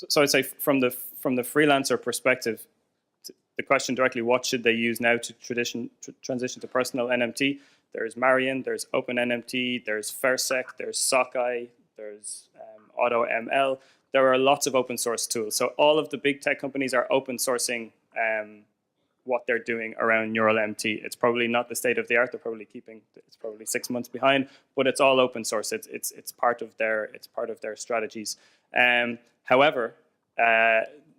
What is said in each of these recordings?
So I'd say from the freelancer perspective, the question directly, what should they use now to transition to personal NMT? There's Marion, there's OpenNMT, there's Fersec, there's Sockeye, there's AutoML. There are lots of open source tools. So all of the big tech companies are open sourcing what they're doing around neural MT. It's probably not the state of the art. They're probably it's probably 6 months behind, but it's all open source. It's part of their strategies. However,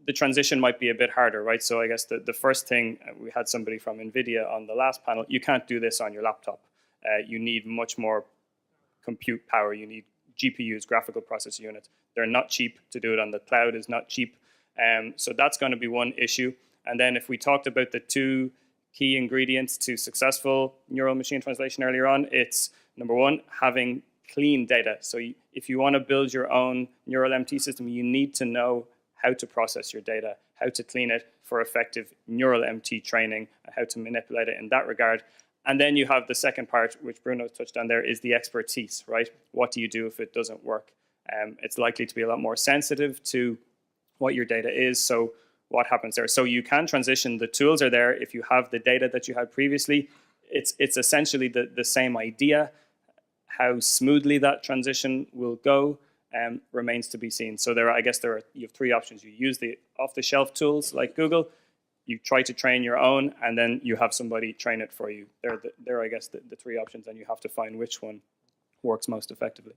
the transition might be a bit harder, right? So I guess the first thing, we had somebody from NVIDIA on the last panel, you can't do this on your laptop. You need much more compute power. You need GPUs, graphical processor units. They're not cheap. To do it on the cloud is not cheap. So that's going to be one issue. And then if we talked about the two key ingredients to successful neural machine translation earlier on, it's number one, having clean data. So if you want to build your own neural MT system, you need to know how to process your data, how to clean it for effective neural MT training, and how to manipulate it in that regard. And then you have the second part, which Bruno touched on there, is the expertise, right? What do you do if it doesn't work? It's likely to be a lot more sensitive to what your data is. So what happens there? So you can transition. The tools are there. If you have the data that you had previously, it's essentially the same idea. How smoothly that transition will go remains to be seen. So you have three options. You use the off-the-shelf tools like Google. You try to train your own, and then you have somebody train it for you. They're I guess, the three options, and you have to find which one works most effectively.